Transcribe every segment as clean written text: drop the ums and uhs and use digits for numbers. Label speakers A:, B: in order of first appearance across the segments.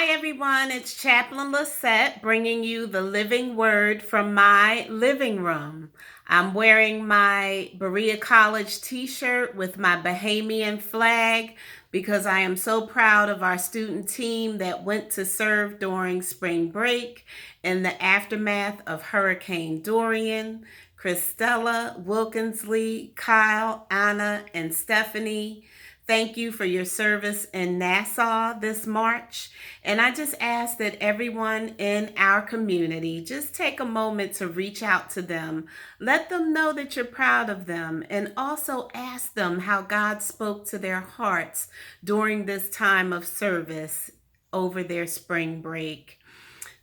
A: Hi, everyone. It's Chaplain LeSette bringing you the living word from my living room. I'm wearing my Berea College t-shirt with my Bahamian flag because I am so proud of our student team that went to serve during spring break in the aftermath of Hurricane Dorian. Christella, Wilkinsley, Kyle, Anna, and Stephanie, thank you for your service in Nassau this March. And I just ask that everyone in our community just take a moment to reach out to them. Let them know that you're proud of them, and also ask them how God spoke to their hearts during this time of service over their spring break.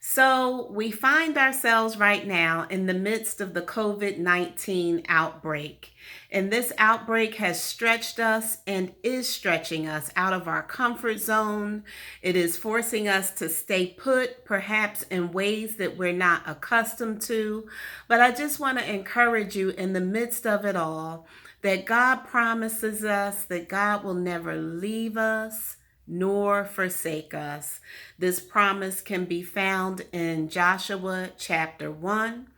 A: So, we find ourselves right now in the midst of the COVID-19 outbreak. And this outbreak has stretched us and is stretching us out of our comfort zone. It is forcing us to stay put, perhaps in ways that we're not accustomed to. But I just want to encourage you in the midst of it all that God promises us that God will never leave us nor forsake us. This promise can be found in Joshua chapter 1,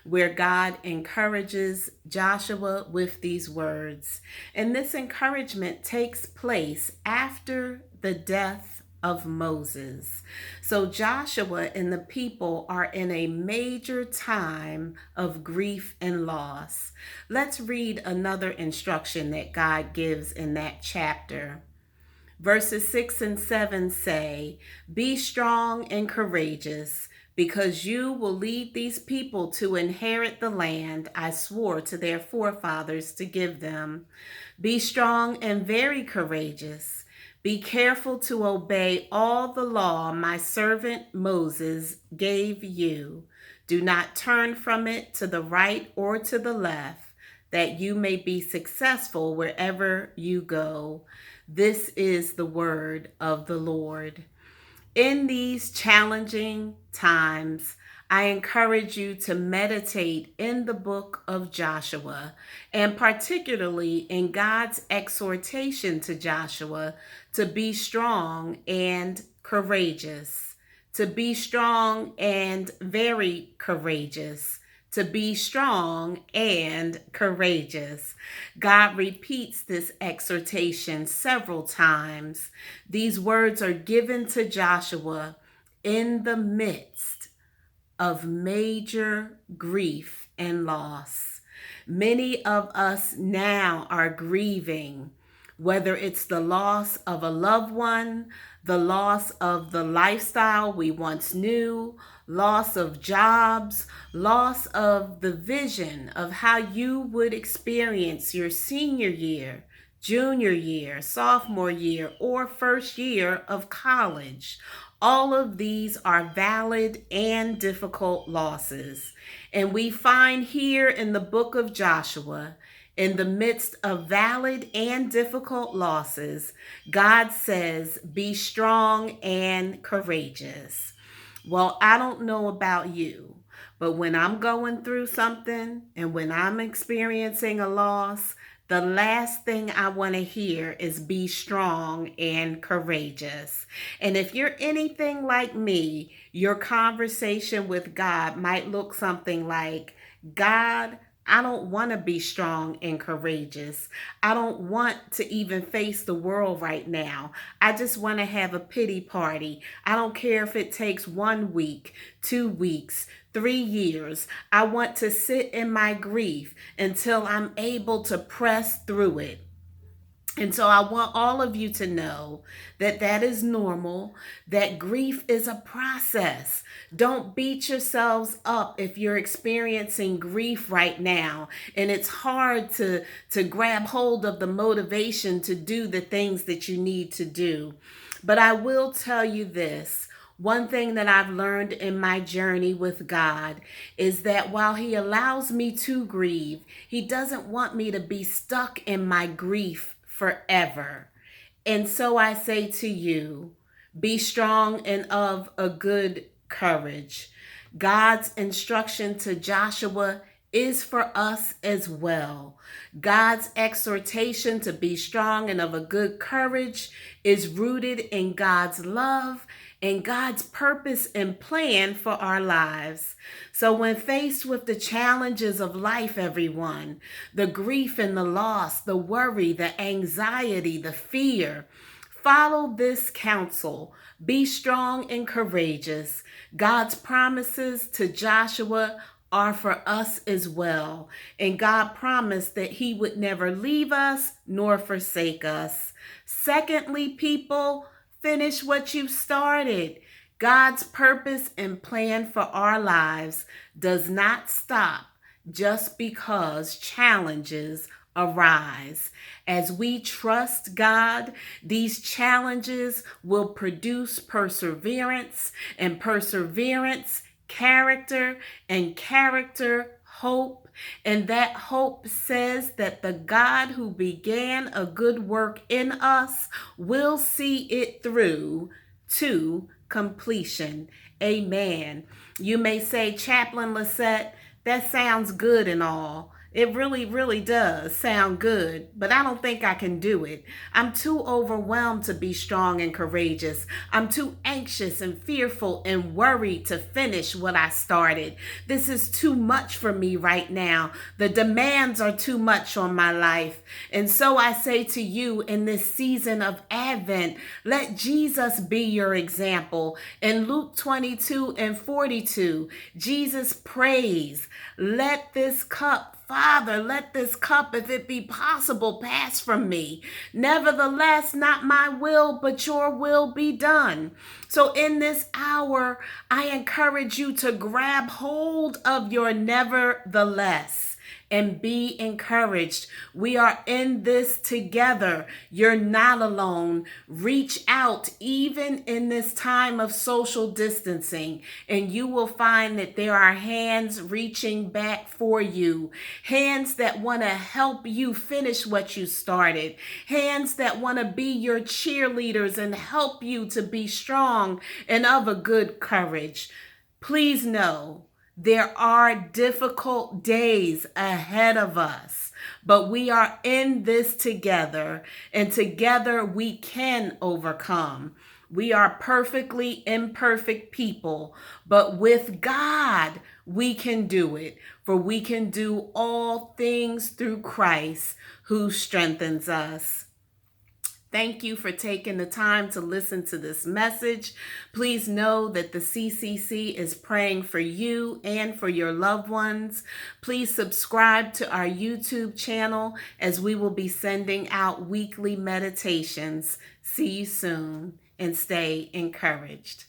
A: where God encourages Joshua with these words. And this encouragement takes place after the death of Moses. So Joshua and the people are in a major time of grief and loss. Let's read another instruction that God gives in that chapter. Verses 6 and 7 say, "Be strong and courageous, because you will lead these people to inherit the land I swore to their forefathers to give them. Be strong and very courageous. Be careful to obey all the law my servant Moses gave you. Do not turn from it to the right or to the left, that you may be successful wherever you go." This is the word of the Lord. In these challenging times, I encourage you to meditate in the book of Joshua, and particularly in God's exhortation to Joshua to be strong and courageous, to be strong and very courageous, to be strong and courageous. God repeats this exhortation several times. These words are given to Joshua in the midst of major grief and loss. Many of us now are grieving, whether it's the loss of a loved one, the loss of the lifestyle we once knew, loss of jobs, loss of the vision of how you would experience your senior year, junior year, sophomore year, or first year of college. All of these are valid and difficult losses. And we find here in the book of Joshua, in the midst of valid and difficult losses, God says, "Be strong and courageous." Well, I don't know about you, but when I'm going through something and when I'm experiencing a loss, the last thing I want to hear is "be strong and courageous." And if you're anything like me, your conversation with God might look something like, "God, I don't want to be strong and courageous. I don't want to even face the world right now. I just want to have a pity party. I don't care if it takes 1 week, 2 weeks, 3 years. I want to sit in my grief until I'm able to press through it." And so I want all of you to know that that is normal, that grief is a process. Don't beat yourselves up if you're experiencing grief right now and it's hard to grab hold of the motivation to do the things that you need to do. But I will tell you this. One thing that I've learned in my journey with God is that while He allows me to grieve, He doesn't want me to be stuck in my grief forever. And so I say to you, be strong and of a good courage. God's instruction to Joshua is for us as well. God's exhortation to be strong and of a good courage is rooted in God's love and God's purpose and plan for our lives. So, when faced with the challenges of life, everyone, the grief and the loss, the worry, the anxiety, the fear, follow this counsel. Be strong and courageous. God's promises to Joshua are for us as well. And God promised that He would never leave us nor forsake us. Secondly, people, finish what you've started. God's purpose and plan for our lives does not stop just because challenges arise. As we trust God, these challenges will produce perseverance, and perseverance, character, and character, hope. And that hope says that the God who began a good work in us will see it through to completion. Amen. You may say, Chaplain LeSette, that sounds good and all. It really, really does sound good, but I don't think I can do it. I'm too overwhelmed to be strong and courageous. I'm too anxious and fearful and worried to finish what I started. This is too much for me right now. The demands are too much on my life. And so I say to you in this season of Advent, let Jesus be your example. In Luke 22:42, Jesus prays, let this cup, Father, let this cup, if it be possible, pass from me. Nevertheless, not my will, but your will be done. So in this hour, I encourage you to grab hold of your nevertheless and be encouraged. We are in this together. You're not alone. Reach out even in this time of social distancing, and you will find that there are hands reaching back for you. Hands that want to help you finish what you started. Hands that want to be your cheerleaders and help you to be strong and of a good courage. Please know, there are difficult days ahead of us, but we are in this together, and together we can overcome. We are perfectly imperfect people, but with God, we can do it, for we can do all things through Christ who strengthens us. Thank you for taking the time to listen to this message. Please know that the CCC is praying for you and for your loved ones. Please subscribe to our YouTube channel as we will be sending out weekly meditations. See you soon and stay encouraged.